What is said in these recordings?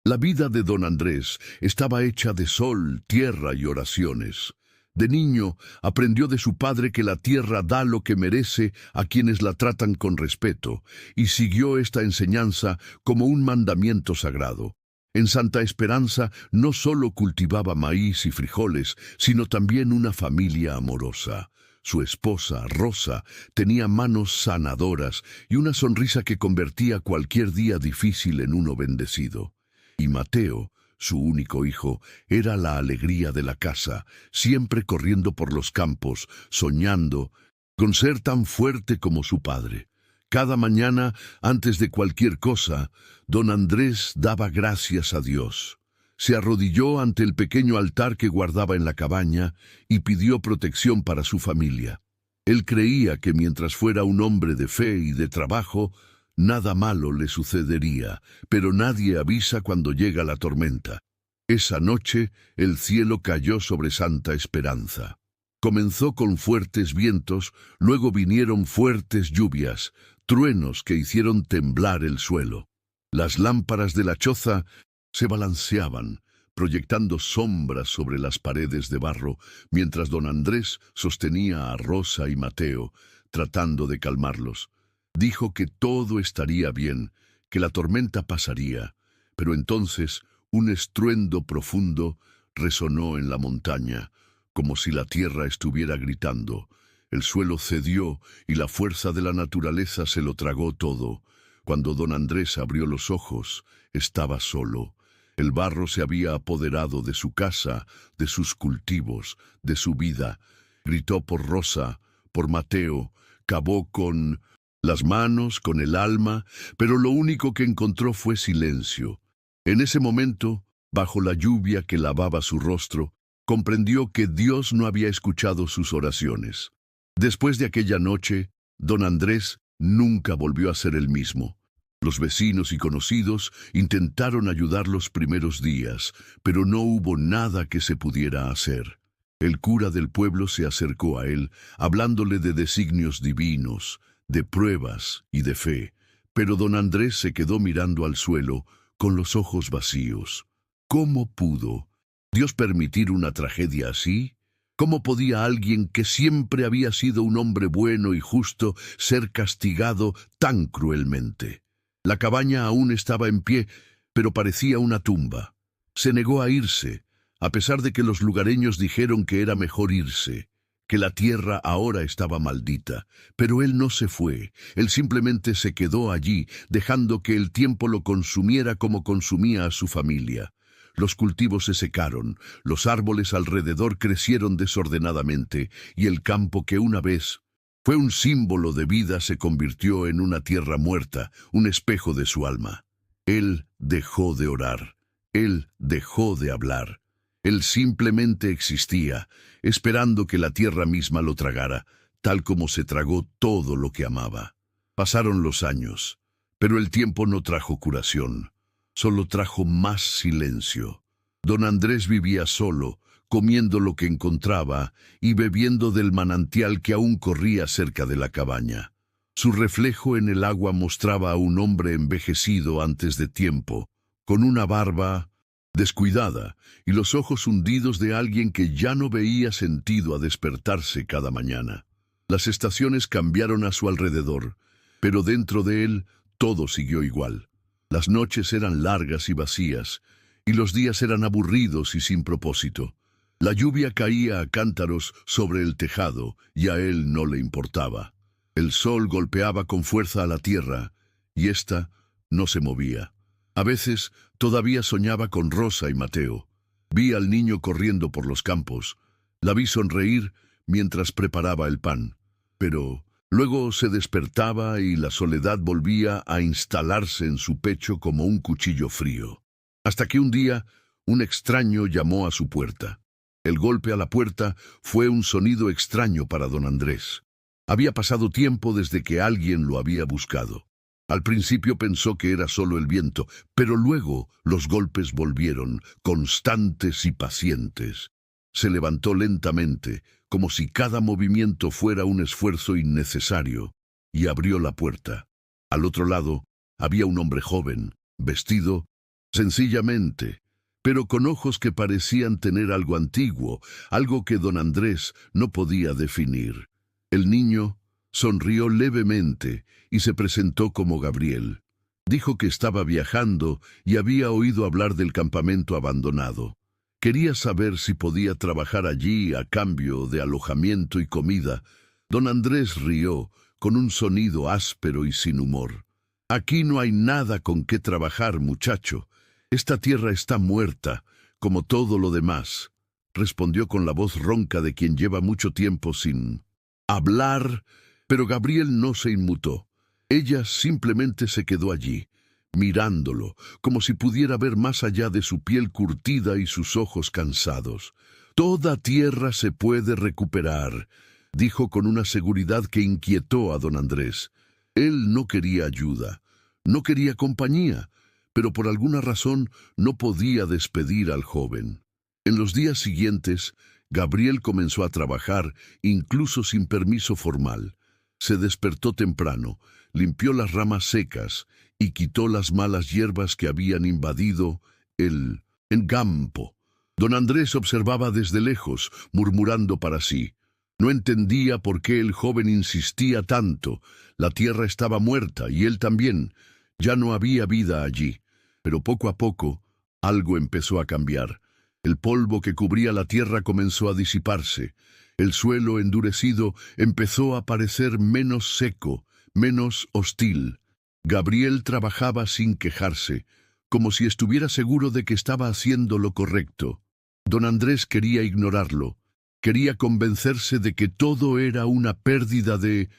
La vida de don Andrés estaba hecha de sol, tierra y oraciones. De niño aprendió de su padre que la tierra da lo que merece a quienes la tratan con respeto, y siguió esta enseñanza como un mandamiento sagrado. En Santa Esperanza no solo cultivaba maíz y frijoles, sino también una familia amorosa. Su esposa, Rosa, tenía manos sanadoras y una sonrisa que convertía cualquier día difícil en uno bendecido. Y Mateo, su único hijo, era la alegría de la casa, siempre corriendo por los campos, soñando con ser tan fuerte como su padre. Cada mañana, antes de cualquier cosa, don Andrés daba gracias a Dios. Se arrodilló ante el pequeño altar que guardaba en la cabaña y pidió protección para su familia. Él creía que mientras fuera un hombre de fe y de trabajo, nada malo le sucedería, pero nadie avisa cuando llega la tormenta. Esa noche el cielo cayó sobre Santa Esperanza. Comenzó con fuertes vientos, luego vinieron fuertes lluvias, truenos que hicieron temblar el suelo. Las lámparas de la choza se balanceaban, proyectando sombras sobre las paredes de barro, mientras don Andrés sostenía a Rosa y Mateo, tratando de calmarlos. Dijo que todo estaría bien, que la tormenta pasaría, pero entonces un estruendo profundo resonó en la montaña, como si la tierra estuviera gritando. El suelo cedió y la fuerza de la naturaleza se lo tragó todo. Cuando don Andrés abrió los ojos, estaba solo. El barro se había apoderado de su casa, de sus cultivos, de su vida. Gritó por Rosa, por Mateo, cavó con las manos, con el alma, pero lo único que encontró fue silencio. En ese momento, bajo la lluvia que lavaba su rostro, comprendió que Dios no había escuchado sus oraciones. Después de aquella noche, don Andrés nunca volvió a ser el mismo. Los vecinos y conocidos intentaron ayudar los primeros días, pero no hubo nada que se pudiera hacer. El cura del pueblo se acercó a él, hablándole de designios divinos, de pruebas y de fe, pero don Andrés se quedó mirando al suelo con los ojos vacíos. ¿Cómo pudo Dios permitir una tragedia así? ¿Cómo podía alguien que siempre había sido un hombre bueno y justo ser castigado tan cruelmente? La cabaña aún estaba en pie, pero parecía una tumba. Se negó a irse, a pesar de que los lugareños dijeron que era mejor irse, que la tierra ahora estaba maldita. Pero él no se fue, él simplemente se quedó allí, dejando que el tiempo lo consumiera como consumía a su familia. Los cultivos se secaron, los árboles alrededor crecieron desordenadamente, y el campo que una vez fue un símbolo de vida se convirtió en una tierra muerta, un espejo de su alma. Él dejó de orar, él dejó de hablar. Él simplemente existía, esperando que la tierra misma lo tragara, tal como se tragó todo lo que amaba. Pasaron los años, pero el tiempo no trajo curación, solo trajo más silencio. Don Andrés vivía solo, comiendo lo que encontraba y bebiendo del manantial que aún corría cerca de la cabaña. Su reflejo en el agua mostraba a un hombre envejecido antes de tiempo, con una barba descuidada y los ojos hundidos de alguien que ya no veía sentido a despertarse cada mañana. Las estaciones cambiaron a su alrededor, pero dentro de él todo siguió igual. Las noches eran largas y vacías, y los días eran aburridos y sin propósito. La lluvia caía a cántaros sobre el tejado y a él no le importaba. El sol golpeaba con fuerza a la tierra y ésta no se movía. A veces todavía soñaba con Rosa y Mateo. Vi al niño corriendo por los campos. La vi sonreír mientras preparaba el pan. Pero luego se despertaba y la soledad volvía a instalarse en su pecho como un cuchillo frío. Hasta que un día un extraño llamó a su puerta. El golpe a la puerta fue un sonido extraño para don Andrés. Había pasado tiempo desde que alguien lo había buscado. Al principio pensó que era solo el viento, pero luego los golpes volvieron, constantes y pacientes. Se levantó lentamente, como si cada movimiento fuera un esfuerzo innecesario, y abrió la puerta. Al otro lado había un hombre joven, vestido sencillamente, pero con ojos que parecían tener algo antiguo, algo que don Andrés no podía definir. El niño sonrió levemente y se presentó como Gabriel. Dijo que estaba viajando y había oído hablar del campamento abandonado. Quería saber si podía trabajar allí a cambio de alojamiento y comida. Don Andrés rió con un sonido áspero y sin humor. Aquí no hay nada con qué trabajar, muchacho. Esta tierra está muerta, como todo lo demás, respondió con la voz ronca de quien lleva mucho tiempo sin hablar, pero Gabriel no se inmutó. Ella simplemente se quedó allí, mirándolo, como si pudiera ver más allá de su piel curtida y sus ojos cansados. Toda tierra se puede recuperar, dijo con una seguridad que inquietó a don Andrés. Él no quería ayuda, no quería compañía, pero por alguna razón no podía despedir al joven. En los días siguientes, Gabriel comenzó a trabajar, incluso sin permiso formal. Se despertó temprano, limpió las ramas secas y quitó las malas hierbas que habían invadido el campo. Don Andrés observaba desde lejos, murmurando para sí. No entendía por qué el joven insistía tanto. La tierra estaba muerta y él también. Ya no había vida allí. Pero poco a poco, algo empezó a cambiar. El polvo que cubría la tierra comenzó a disiparse. El suelo endurecido empezó a parecer menos seco, menos hostil. Gabriel trabajaba sin quejarse, como si estuviera seguro de que estaba haciendo lo correcto. Don Andrés quería ignorarlo. Quería convencerse de que todo era una pérdida de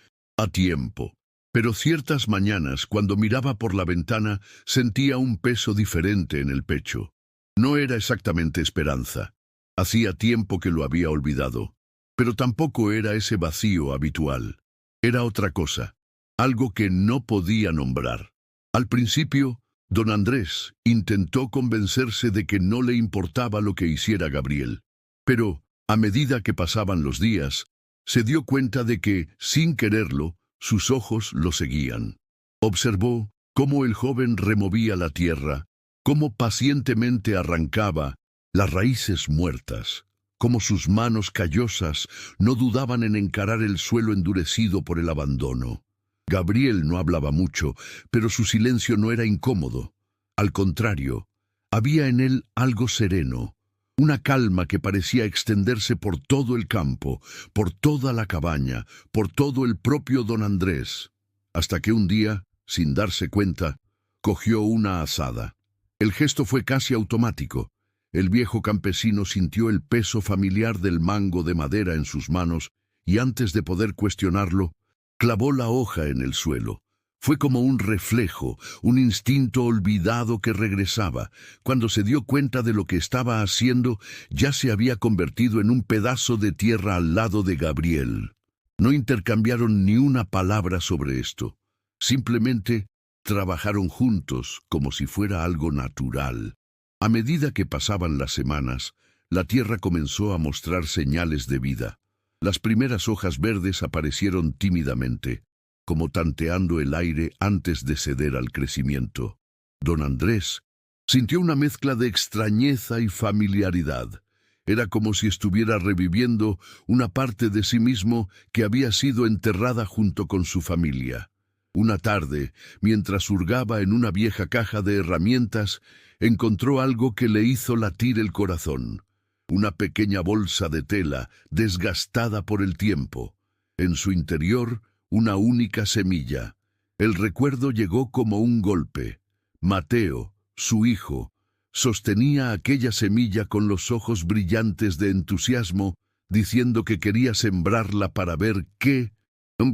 tiempo. Pero ciertas mañanas, cuando miraba por la ventana, sentía un peso diferente en el pecho. No era exactamente esperanza. Hacía tiempo que lo había olvidado. Pero tampoco era ese vacío habitual. Era otra cosa, algo que no podía nombrar. Al principio, don Andrés intentó convencerse de que no le importaba lo que hiciera Gabriel. Pero, a medida que pasaban los días, se dio cuenta de que, sin quererlo, sus ojos lo seguían. Observó cómo el joven removía la tierra, cómo pacientemente arrancaba las raíces muertas, cómo sus manos callosas no dudaban en encarar el suelo endurecido por el abandono. Gabriel no hablaba mucho, pero su silencio no era incómodo. Al contrario, había en él algo sereno, una calma que parecía extenderse por todo el campo, por toda la cabaña, por todo el propio don Andrés, hasta que un día, sin darse cuenta, cogió una azada. El gesto fue casi automático. El viejo campesino sintió el peso familiar del mango de madera en sus manos y antes de poder cuestionarlo, clavó la hoja en el suelo. Fue como un reflejo, un instinto olvidado que regresaba. Cuando se dio cuenta de lo que estaba haciendo, ya se había convertido en un pedazo de tierra al lado de Gabriel. No intercambiaron ni una palabra sobre esto. Simplemente trabajaron juntos como si fuera algo natural. A medida que pasaban las semanas, la tierra comenzó a mostrar señales de vida. Las primeras hojas verdes aparecieron tímidamente, como tanteando el aire antes de ceder al crecimiento. Don Andrés sintió una mezcla de extrañeza y familiaridad. Era como si estuviera reviviendo una parte de sí mismo que había sido enterrada junto con su familia. Una tarde, mientras hurgaba en una vieja caja de herramientas, encontró algo que le hizo latir el corazón. Una pequeña bolsa de tela, desgastada por el tiempo. En su interior, una única semilla. El recuerdo llegó como un golpe. Mateo, su hijo, sostenía aquella semilla con los ojos brillantes de entusiasmo, diciendo que quería sembrarla para ver qué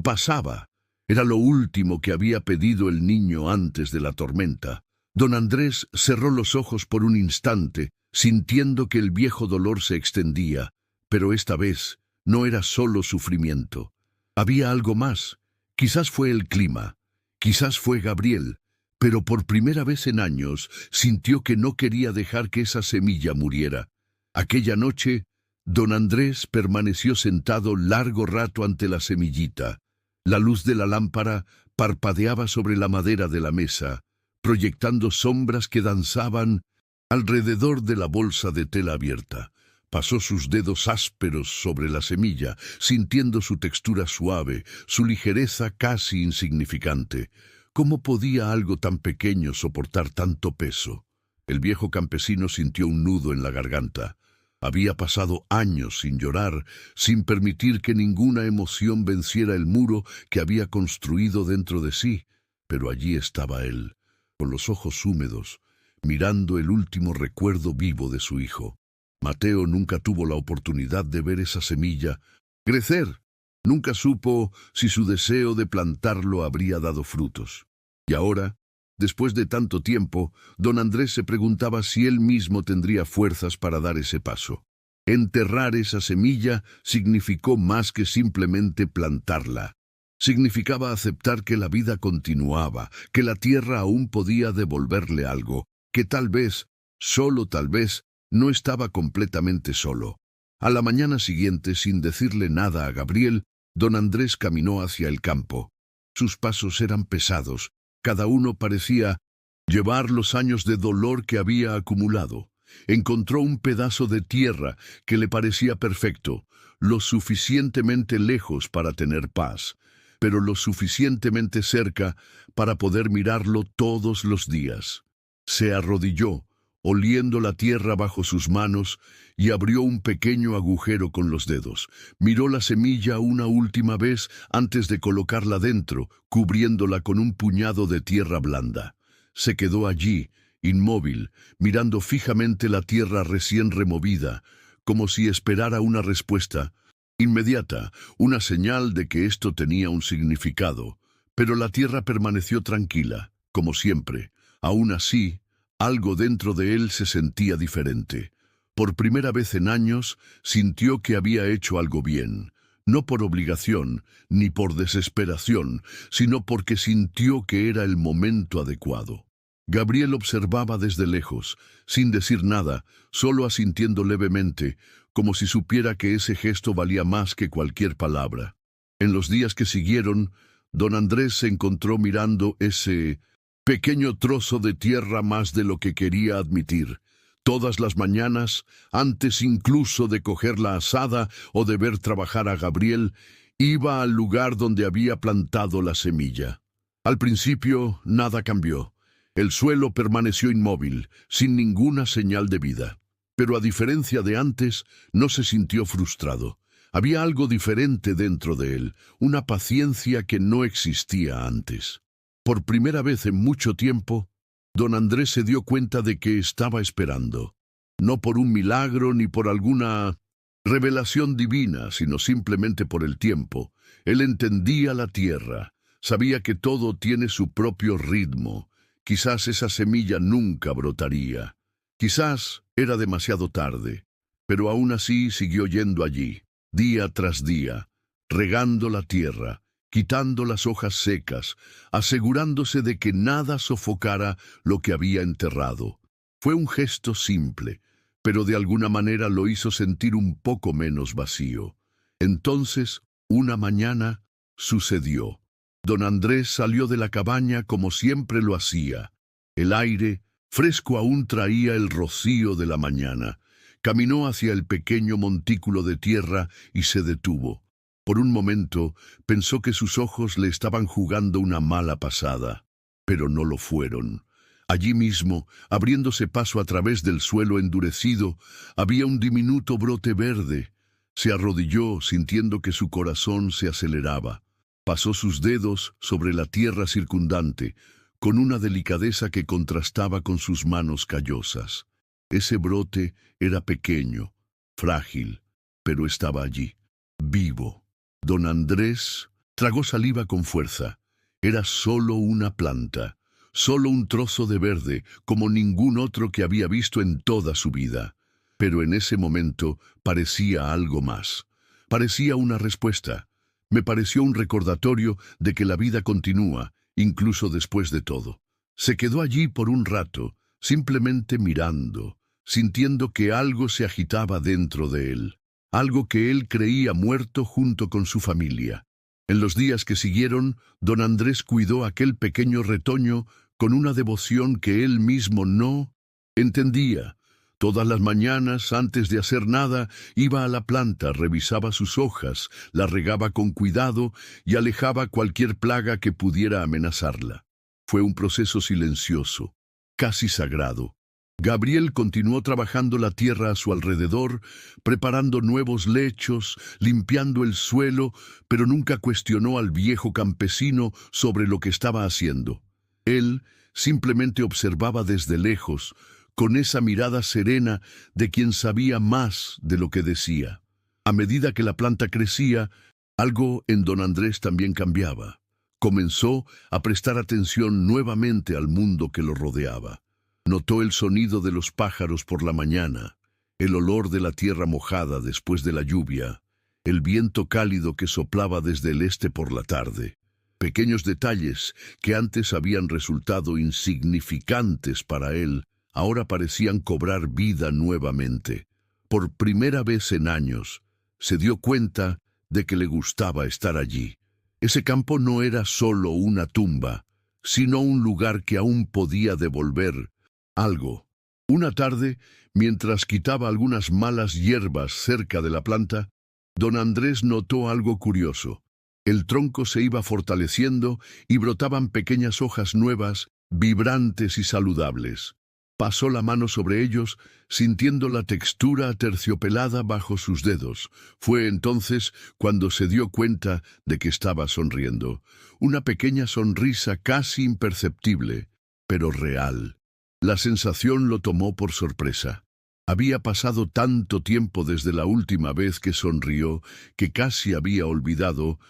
pasaba. Era lo último que había pedido el niño antes de la tormenta. Don Andrés cerró los ojos por un instante, sintiendo que el viejo dolor se extendía, pero esta vez no era solo sufrimiento. Había algo más. Quizás fue el clima, quizás fue Gabriel, pero por primera vez en años sintió que no quería dejar que esa semilla muriera. Aquella noche, don Andrés permaneció sentado largo rato ante la semillita. La luz de la lámpara parpadeaba sobre la madera de la mesa, proyectando sombras que danzaban alrededor de la bolsa de tela abierta. Pasó sus dedos ásperos sobre la semilla, sintiendo su textura suave, su ligereza casi insignificante. ¿Cómo podía algo tan pequeño soportar tanto peso? El viejo campesino sintió un nudo en la garganta. Había pasado años sin llorar, sin permitir que ninguna emoción venciera el muro que había construido dentro de sí. Pero allí estaba él, con los ojos húmedos, mirando el último recuerdo vivo de su hijo. Mateo nunca tuvo la oportunidad de ver esa semilla crecer. Nunca supo si su deseo de plantarlo habría dado frutos. Y ahora, después de tanto tiempo, don Andrés se preguntaba si él mismo tendría fuerzas para dar ese paso. Enterrar esa semilla significó más que simplemente plantarla. Significaba aceptar que la vida continuaba, que la tierra aún podía devolverle algo, que tal vez, solo tal vez, no estaba completamente solo. A la mañana siguiente, sin decirle nada a Gabriel, don Andrés caminó hacia el campo. Sus pasos eran pesados, cada uno parecía llevar los años de dolor que había acumulado. Encontró un pedazo de tierra que le parecía perfecto, lo suficientemente lejos para tener paz, pero lo suficientemente cerca para poder mirarlo todos los días. Se arrodilló, oliendo la tierra bajo sus manos, y abrió un pequeño agujero con los dedos. Miró la semilla una última vez antes de colocarla dentro, cubriéndola con un puñado de tierra blanda. Se quedó allí, inmóvil, mirando fijamente la tierra recién removida, como si esperara una respuesta inmediata, una señal de que esto tenía un significado. Pero la tierra permaneció tranquila, como siempre. Aún así, algo dentro de él se sentía diferente. Por primera vez en años, sintió que había hecho algo bien, no por obligación, ni por desesperación, sino porque sintió que era el momento adecuado. Gabriel observaba desde lejos, sin decir nada, solo asintiendo levemente, como si supiera que ese gesto valía más que cualquier palabra. En los días que siguieron, don Andrés se encontró mirando ese pequeño trozo de tierra más de lo que quería admitir. Todas las mañanas, antes incluso de coger la azada o de ver trabajar a Gabriel, iba al lugar donde había plantado la semilla. Al principio, nada cambió. El suelo permaneció inmóvil, sin ninguna señal de vida. Pero a diferencia de antes, no se sintió frustrado. Había algo diferente dentro de él, una paciencia que no existía antes. Por primera vez en mucho tiempo, don Andrés se dio cuenta de que estaba esperando. No por un milagro ni por alguna revelación divina, sino simplemente por el tiempo. Él entendía la tierra, sabía que todo tiene su propio ritmo. Quizás esa semilla nunca brotaría. Quizás era demasiado tarde, pero aún así siguió yendo allí, día tras día, regando la tierra, quitando las hojas secas, asegurándose de que nada sofocara lo que había enterrado. Fue un gesto simple, pero de alguna manera lo hizo sentir un poco menos vacío. Entonces, una mañana, sucedió. Don Andrés salió de la cabaña como siempre lo hacía. El aire fresco aún traía el rocío de la mañana. Caminó hacia el pequeño montículo de tierra y se detuvo. Por un momento pensó que sus ojos le estaban jugando una mala pasada, pero no lo fueron. Allí mismo, abriéndose paso a través del suelo endurecido, había un diminuto brote verde. Se arrodilló sintiendo que su corazón se aceleraba. Pasó sus dedos sobre la tierra circundante, con una delicadeza que contrastaba con sus manos callosas. Ese brote era pequeño, frágil, pero estaba allí, vivo. Don Andrés tragó saliva con fuerza. Era solo una planta, solo un trozo de verde, como ningún otro que había visto en toda su vida. Pero en ese momento parecía algo más. Parecía una respuesta. Me pareció un recordatorio de que la vida continúa, incluso después de todo. Se quedó allí por un rato, simplemente mirando, sintiendo que algo se agitaba dentro de él, algo que él creía muerto junto con su familia. En los días que siguieron, don Andrés cuidó aquel pequeño retoño con una devoción que él mismo no entendía. Todas las mañanas, antes de hacer nada, iba a la planta, revisaba sus hojas, la regaba con cuidado y alejaba cualquier plaga que pudiera amenazarla. Fue un proceso silencioso, casi sagrado. Gabriel continuó trabajando la tierra a su alrededor, preparando nuevos lechos, limpiando el suelo, pero nunca cuestionó al viejo campesino sobre lo que estaba haciendo. Él simplemente observaba desde lejos, con esa mirada serena de quien sabía más de lo que decía. A medida que la planta crecía, algo en don Andrés también cambiaba. Comenzó a prestar atención nuevamente al mundo que lo rodeaba. Notó el sonido de los pájaros por la mañana, el olor de la tierra mojada después de la lluvia, el viento cálido que soplaba desde el este por la tarde. Pequeños detalles que antes habían resultado insignificantes para él, ahora parecían cobrar vida nuevamente. Por primera vez en años, se dio cuenta de que le gustaba estar allí. Ese campo no era solo una tumba, sino un lugar que aún podía devolver algo. Una tarde, mientras quitaba algunas malas hierbas cerca de la planta, don Andrés notó algo curioso. El tronco se iba fortaleciendo y brotaban pequeñas hojas nuevas, vibrantes y saludables. Pasó la mano sobre ellos, sintiendo la textura aterciopelada bajo sus dedos. Fue entonces cuando se dio cuenta de que estaba sonriendo. Una pequeña sonrisa casi imperceptible, pero real. La sensación lo tomó por sorpresa. Había pasado tanto tiempo desde la última vez que sonrió que casi había olvidado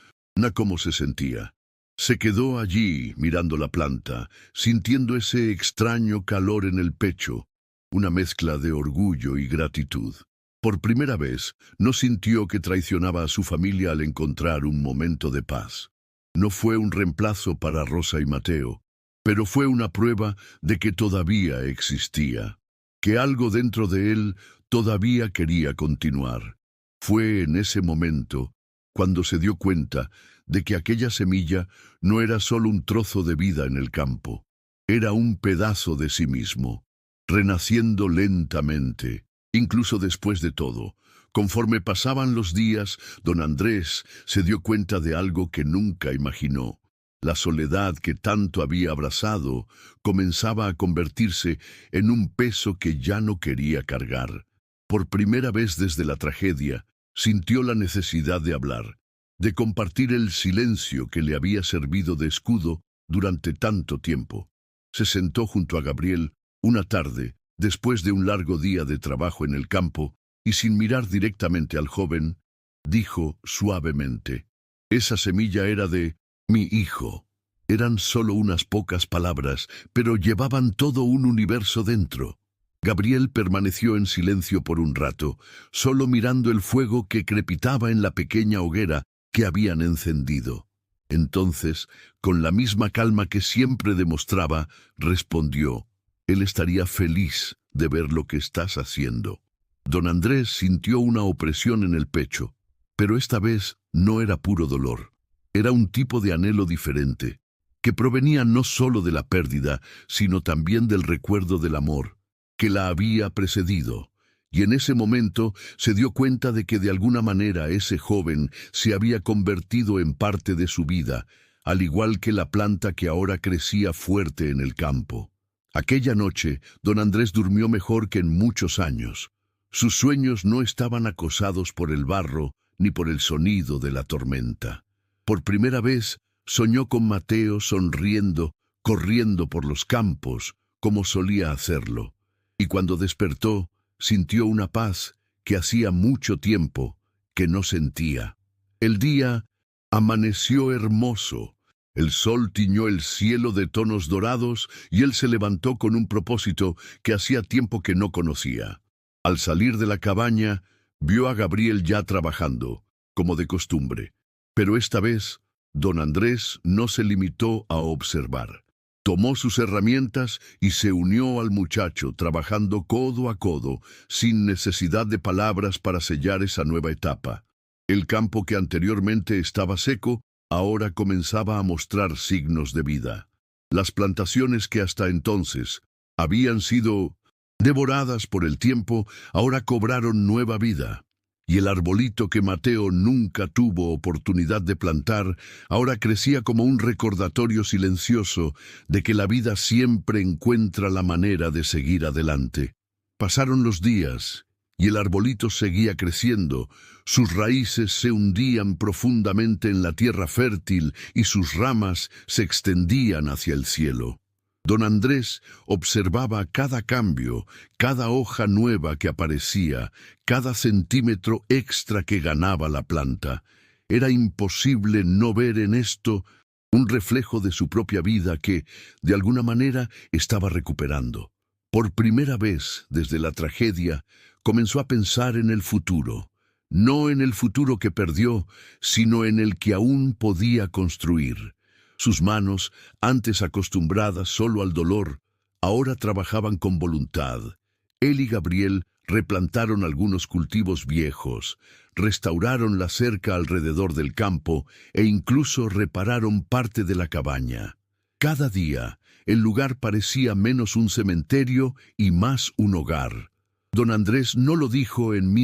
cómo se sentía. Se quedó allí mirando la planta, sintiendo ese extraño calor en el pecho, una mezcla de orgullo y gratitud. Por primera vez, no sintió que traicionaba a su familia al encontrar un momento de paz. No fue un reemplazo para Rosa y Mateo, pero fue una prueba de que todavía existía, que algo dentro de él todavía quería continuar. Fue en ese momento cuando se dio cuenta de que aquella semilla no era solo un trozo de vida en el campo, era un pedazo de sí mismo, renaciendo lentamente. Incluso después de todo, conforme pasaban los días, don Andrés se dio cuenta de algo que nunca imaginó. La soledad que tanto había abrazado comenzaba a convertirse en un peso que ya no quería cargar. Por primera vez desde la tragedia, sintió la necesidad de hablar, de compartir el silencio que le había servido de escudo durante tanto tiempo. Se sentó junto a Gabriel una tarde, después de un largo día de trabajo en el campo, y sin mirar directamente al joven, dijo suavemente: «Esa semilla era de mi hijo». Eran solo unas pocas palabras, pero llevaban todo un universo dentro. Gabriel permaneció en silencio por un rato, solo mirando el fuego que crepitaba en la pequeña hoguera que habían encendido. Entonces, con la misma calma que siempre demostraba, respondió: «Él estaría feliz de ver lo que estás haciendo». Don Andrés sintió una opresión en el pecho, pero esta vez no era puro dolor. Era un tipo de anhelo diferente, que provenía no solo de la pérdida, sino también del recuerdo del amor que la había precedido. Y en ese momento se dio cuenta de que de alguna manera ese joven se había convertido en parte de su vida, al igual que la planta que ahora crecía fuerte en el campo. Aquella noche, don Andrés durmió mejor que en muchos años. Sus sueños no estaban acosados por el barro ni por el sonido de la tormenta. Por primera vez, soñó con Mateo sonriendo, corriendo por los campos, como solía hacerlo. Y cuando despertó, sintió una paz que hacía mucho tiempo que no sentía. El día amaneció hermoso. El sol tiñó el cielo de tonos dorados y él se levantó con un propósito que hacía tiempo que no conocía. Al salir de la cabaña, vio a Gabriel ya trabajando, como de costumbre. Pero esta vez, don Andrés no se limitó a observar. Tomó sus herramientas y se unió al muchacho, trabajando codo a codo, sin necesidad de palabras para sellar esa nueva etapa. El campo que anteriormente estaba seco, ahora comenzaba a mostrar signos de vida. Las plantaciones que hasta entonces habían sido devoradas por el tiempo, ahora cobraron nueva vida. Y el arbolito que Mateo nunca tuvo oportunidad de plantar, ahora crecía como un recordatorio silencioso de que la vida siempre encuentra la manera de seguir adelante. Pasaron los días, y el arbolito seguía creciendo. Sus raíces se hundían profundamente en la tierra fértil y sus ramas se extendían hacia el cielo. Don Andrés observaba cada cambio, cada hoja nueva que aparecía, cada centímetro extra que ganaba la planta. Era imposible no ver en esto un reflejo de su propia vida que, de alguna manera, estaba recuperando. Por primera vez desde la tragedia, comenzó a pensar en el futuro, no en el futuro que perdió, sino en el que aún podía construir. Sus manos, antes acostumbradas solo al dolor, ahora trabajaban con voluntad. Él y Gabriel replantaron algunos cultivos viejos, restauraron la cerca alrededor del campo e incluso repararon parte de la cabaña. Cada día, el lugar parecía menos un cementerio y más un hogar. Don Andrés no lo dijo en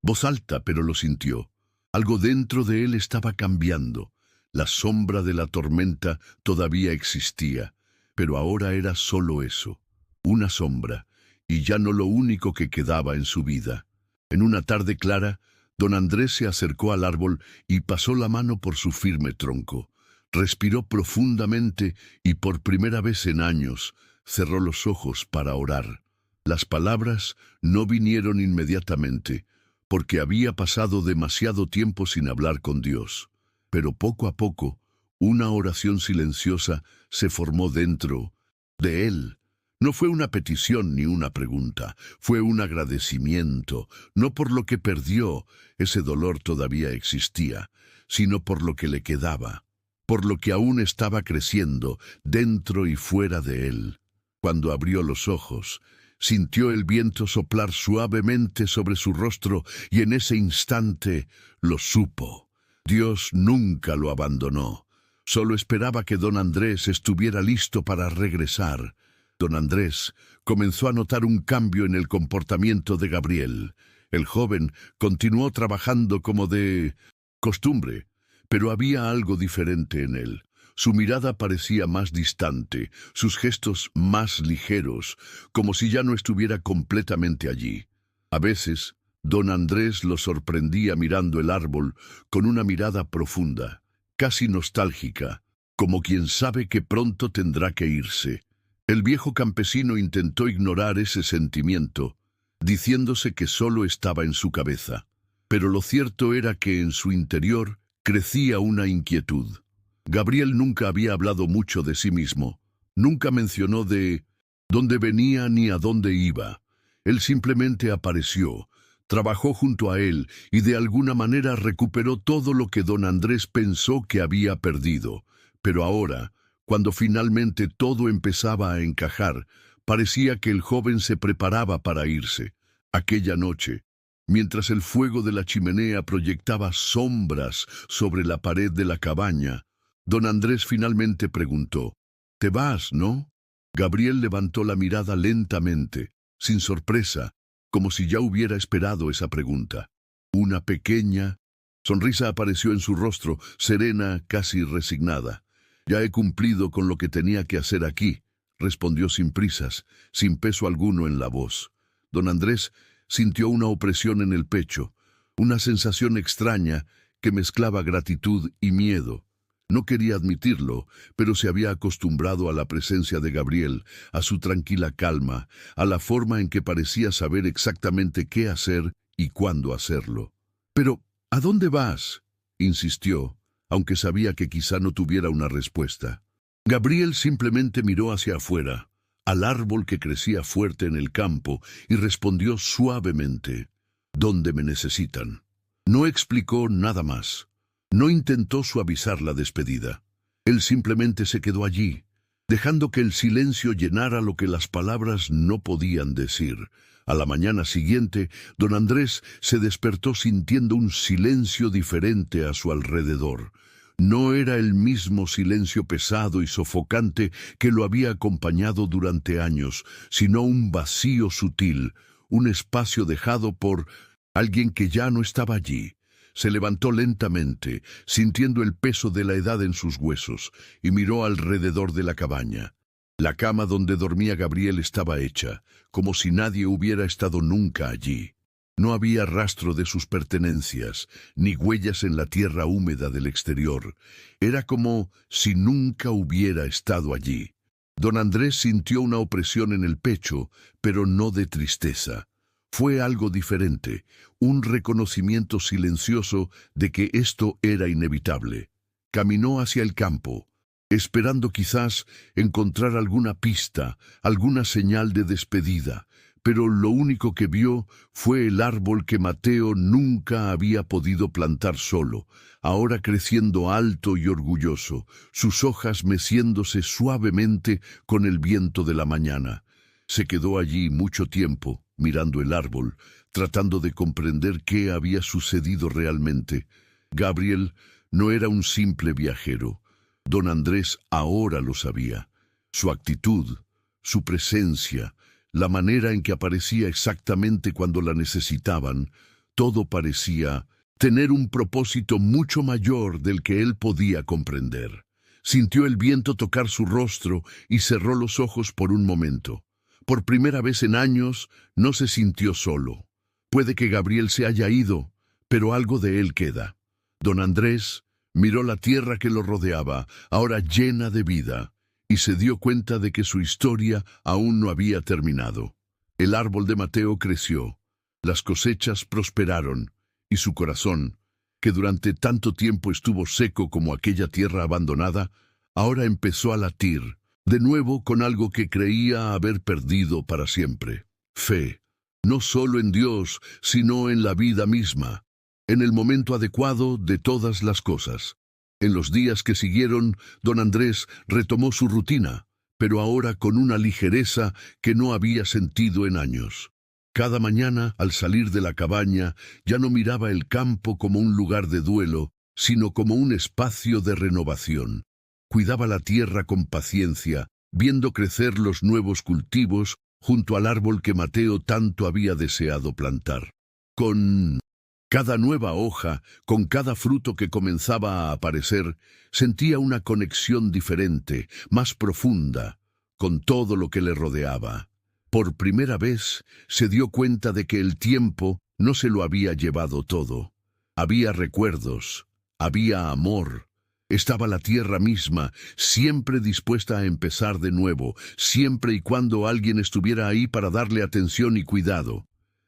voz alta, pero lo sintió. Algo dentro de él estaba cambiando. La sombra de la tormenta todavía existía, pero ahora era solo eso, una sombra, y ya no lo único que quedaba en su vida. En una tarde clara, don Andrés se acercó al árbol y pasó la mano por su firme tronco. Respiró profundamente y por primera vez en años cerró los ojos para orar. Las palabras no vinieron inmediatamente, porque había pasado demasiado tiempo sin hablar con Dios. Pero poco a poco, una oración silenciosa se formó dentro de él. No fue una petición ni una pregunta, fue un agradecimiento, no por lo que perdió, ese dolor todavía existía, sino por lo que le quedaba, por lo que aún estaba creciendo dentro y fuera de él. Cuando abrió los ojos, sintió el viento soplar suavemente sobre su rostro y en ese instante lo supo. Dios nunca lo abandonó. Solo esperaba que don Andrés estuviera listo para regresar. Don Andrés comenzó a notar un cambio en el comportamiento de Gabriel. El joven continuó trabajando como de costumbre, pero había algo diferente en él. Su mirada parecía más distante, sus gestos más ligeros, como si ya no estuviera completamente allí. A veces, don Andrés lo sorprendía mirando el árbol con una mirada profunda, casi nostálgica, como quien sabe que pronto tendrá que irse. El viejo campesino intentó ignorar ese sentimiento, diciéndose que solo estaba en su cabeza. Pero lo cierto era que en su interior crecía una inquietud. Gabriel nunca había hablado mucho de sí mismo, nunca mencionó de dónde venía ni a dónde iba. Él simplemente apareció, trabajó junto a él y de alguna manera recuperó todo lo que don Andrés pensó que había perdido. Pero ahora, cuando finalmente todo empezaba a encajar, parecía que el joven se preparaba para irse. Aquella noche, mientras el fuego de la chimenea proyectaba sombras sobre la pared de la cabaña, don Andrés finalmente preguntó: «¿Te vas, no?». Gabriel levantó la mirada lentamente, sin sorpresa, como si ya hubiera esperado esa pregunta. Una pequeña sonrisa apareció en su rostro, serena, casi resignada. «Ya he cumplido con lo que tenía que hacer aquí», respondió sin prisas, sin peso alguno en la voz. Don Andrés sintió una opresión en el pecho, una sensación extraña que mezclaba gratitud y miedo. No quería admitirlo, pero se había acostumbrado a la presencia de Gabriel, a su tranquila calma, a la forma en que parecía saber exactamente qué hacer y cuándo hacerlo. «Pero, ¿a dónde vas?», insistió, aunque sabía que quizá no tuviera una respuesta. Gabriel simplemente miró hacia afuera, al árbol que crecía fuerte en el campo, y respondió suavemente: «¿Dónde me necesitan?». No explicó nada más. No intentó suavizar la despedida. Él simplemente se quedó allí, dejando que el silencio llenara lo que las palabras no podían decir. A la mañana siguiente, don Andrés se despertó sintiendo un silencio diferente a su alrededor. No era el mismo silencio pesado y sofocante que lo había acompañado durante años, sino un vacío sutil, un espacio dejado por alguien que ya no estaba allí. Se levantó lentamente, sintiendo el peso de la edad en sus huesos, y miró alrededor de la cabaña. La cama donde dormía Gabriel estaba hecha, como si nadie hubiera estado nunca allí. No había rastro de sus pertenencias, ni huellas en la tierra húmeda del exterior. Era como si nunca hubiera estado allí. Don Andrés sintió una opresión en el pecho, pero no de tristeza. Fue algo diferente, un reconocimiento silencioso de que esto era inevitable. Caminó hacia el campo, esperando quizás encontrar alguna pista, alguna señal de despedida, pero lo único que vio fue el árbol que Mateo nunca había podido plantar solo, ahora creciendo alto y orgulloso, sus hojas meciéndose suavemente con el viento de la mañana. Se quedó allí mucho tiempo, mirando el árbol, tratando de comprender qué había sucedido realmente. Gabriel no era un simple viajero. Don Andrés ahora lo sabía. Su actitud, su presencia, la manera en que aparecía exactamente cuando la necesitaban, todo parecía tener un propósito mucho mayor del que él podía comprender. Sintió el viento tocar su rostro y cerró los ojos por un momento. Por primera vez en años, no se sintió solo. Puede que Gabriel se haya ido, pero algo de él queda. Don Andrés miró la tierra que lo rodeaba, ahora llena de vida, y se dio cuenta de que su historia aún no había terminado. El árbol de Mateo creció, las cosechas prosperaron, y su corazón, que durante tanto tiempo estuvo seco como aquella tierra abandonada, ahora empezó a latir, de nuevo con algo que creía haber perdido para siempre: fe, no solo en Dios, sino en la vida misma, en el momento adecuado de todas las cosas. En los días que siguieron, don Andrés retomó su rutina, pero ahora con una ligereza que no había sentido en años. Cada mañana, al salir de la cabaña, ya no miraba el campo como un lugar de duelo, sino como un espacio de renovación. Cuidaba la tierra con paciencia, viendo crecer los nuevos cultivos junto al árbol que Mateo tanto había deseado plantar. Con cada nueva hoja, con cada fruto que comenzaba a aparecer, sentía una conexión diferente, más profunda, con todo lo que le rodeaba. Por primera vez se dio cuenta de que el tiempo no se lo había llevado todo. Había recuerdos, había amor. Estaba la tierra misma, siempre dispuesta a empezar de nuevo, siempre y cuando alguien estuviera ahí para darle atención y cuidado.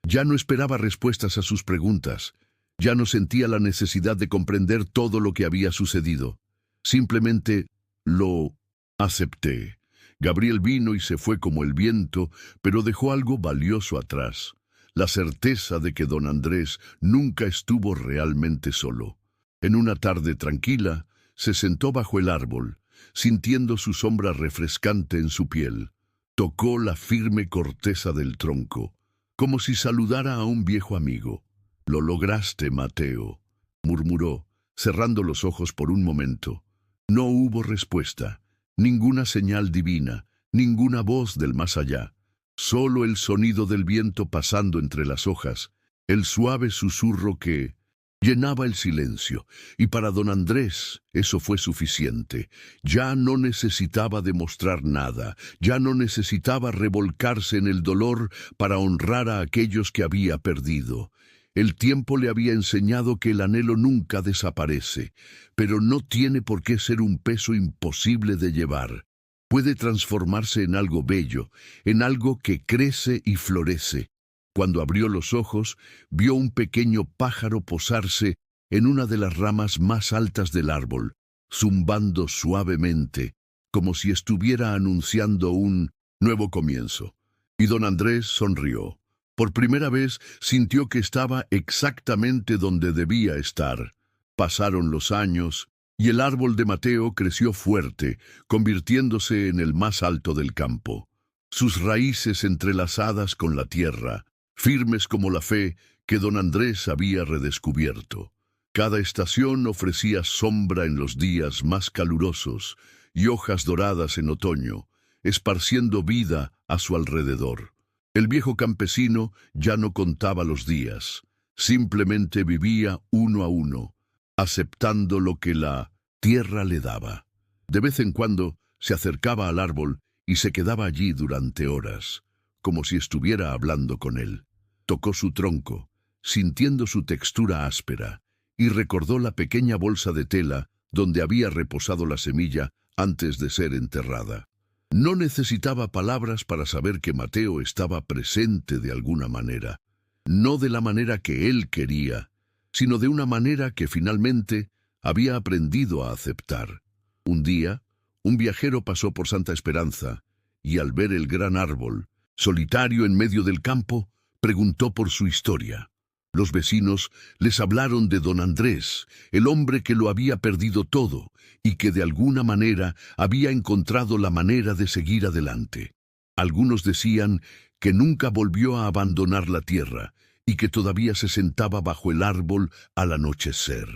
Ya no esperaba respuestas a sus preguntas. Ya no sentía la necesidad de comprender todo lo que había sucedido. Simplemente lo acepté. Gabriel vino y se fue como el viento, pero dejó algo valioso atrás: la certeza de que don Andrés nunca estuvo realmente solo. En una tarde tranquila, se sentó bajo el árbol, sintiendo su sombra refrescante en su piel. Tocó la firme corteza del tronco, como si saludara a un viejo amigo. «Lo lograste, Mateo», murmuró, cerrando los ojos por un momento. No hubo respuesta, ninguna señal divina, ninguna voz del más allá. Solo el sonido del viento pasando entre las hojas, el suave susurro que llenaba el silencio, y para don Andrés eso fue suficiente. Ya no necesitaba demostrar nada, ya no necesitaba revolcarse en el dolor para honrar a aquellos que había perdido. El tiempo le había enseñado que el anhelo nunca desaparece, pero no tiene por qué ser un peso imposible de llevar. Puede transformarse en algo bello, en algo que crece y florece. Cuando abrió los ojos, vio un pequeño pájaro posarse en una de las ramas más altas del árbol, zumbando suavemente, como si estuviera anunciando un nuevo comienzo. Y don Andrés sonrió. Por primera vez sintió que estaba exactamente donde debía estar. Pasaron los años, y el árbol de Mateo creció fuerte, convirtiéndose en el más alto del campo. Sus raíces entrelazadas con la tierra, firmes como la fe que don Andrés había redescubierto. Cada estación ofrecía sombra en los días más calurosos y hojas doradas en otoño, esparciendo vida a su alrededor. El viejo campesino ya no contaba los días, simplemente vivía uno a uno, aceptando lo que la tierra le daba. De vez en cuando se acercaba al árbol y se quedaba allí durante horas, como si estuviera hablando con él. Tocó su tronco, sintiendo su textura áspera, y recordó la pequeña bolsa de tela donde había reposado la semilla antes de ser enterrada. No necesitaba palabras para saber que Mateo estaba presente de alguna manera, no de la manera que él quería, sino de una manera que finalmente había aprendido a aceptar. Un día, un viajero pasó por Santa Esperanza y al ver el gran árbol, solitario en medio del campo, preguntó por su historia. Los vecinos les hablaron de don Andrés, el hombre que lo había perdido todo y que de alguna manera había encontrado la manera de seguir adelante. Algunos decían que nunca volvió a abandonar la tierra y que todavía se sentaba bajo el árbol al anochecer.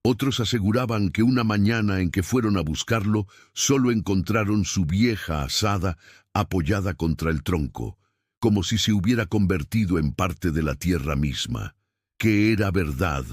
Otros aseguraban que una mañana en que fueron a buscarlo, solo encontraron su vieja asada apoyada contra el tronco, como si se hubiera convertido en parte de la tierra misma. Que era verdad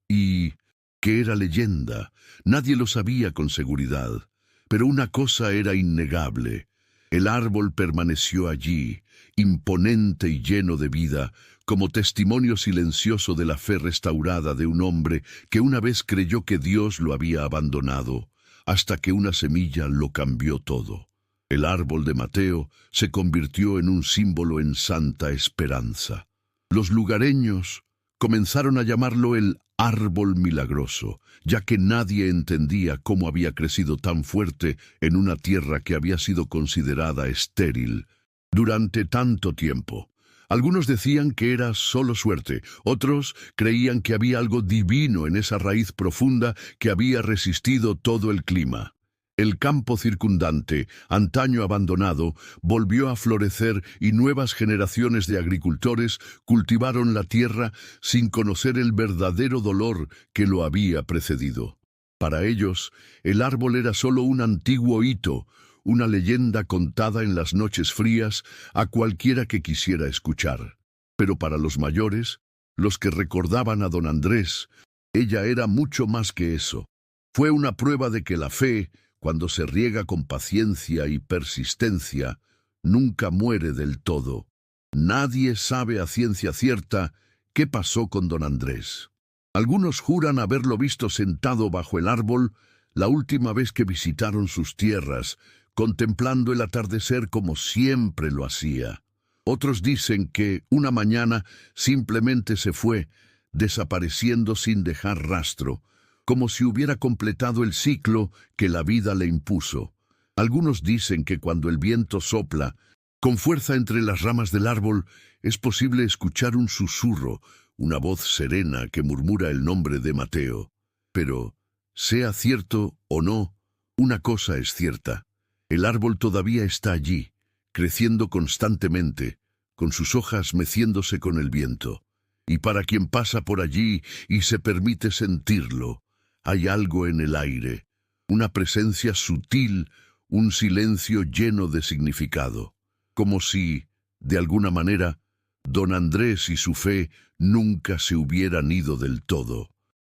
y que era leyenda, nadie lo sabía con seguridad. Pero una cosa era innegable: el árbol permaneció allí, imponente y lleno de vida, como testimonio silencioso de la fe restaurada de un hombre que una vez creyó que Dios lo había abandonado, hasta que una semilla lo cambió todo. El árbol de Mateo se convirtió en un símbolo en Santa Esperanza. Los lugareños comenzaron a llamarlo el árbol milagroso, ya que nadie entendía cómo había crecido tan fuerte en una tierra que había sido considerada estéril durante tanto tiempo. Algunos decían que era solo suerte, otros creían que había algo divino en esa raíz profunda que había resistido todo el clima. El campo circundante, antaño abandonado, volvió a florecer y nuevas generaciones de agricultores cultivaron la tierra sin conocer el verdadero dolor que lo había precedido. Para ellos, el árbol era solo un antiguo hito, una leyenda contada en las noches frías a cualquiera que quisiera escuchar. Pero para los mayores, los que recordaban a don Andrés, ella era mucho más que eso. Fue una prueba de que la fe, cuando se riega con paciencia y persistencia, nunca muere del todo. Nadie sabe a ciencia cierta qué pasó con don Andrés. Algunos juran haberlo visto sentado bajo el árbol la última vez que visitaron sus tierras, contemplando el atardecer como siempre lo hacía. Otros dicen que una mañana simplemente se fue, desapareciendo sin dejar rastro, como si hubiera completado el ciclo que la vida le impuso. Algunos dicen que cuando el viento sopla con fuerza entre las ramas del árbol, es posible escuchar un susurro, una voz serena que murmura el nombre de Mateo. Pero, sea cierto o no, una cosa es cierta: el árbol todavía está allí, creciendo constantemente, con sus hojas meciéndose con el viento. Y para quien pasa por allí y se permite sentirlo, hay algo en el aire, una presencia sutil, un silencio lleno de significado, como si, de alguna manera, don Andrés y su fe nunca se hubieran ido del todo.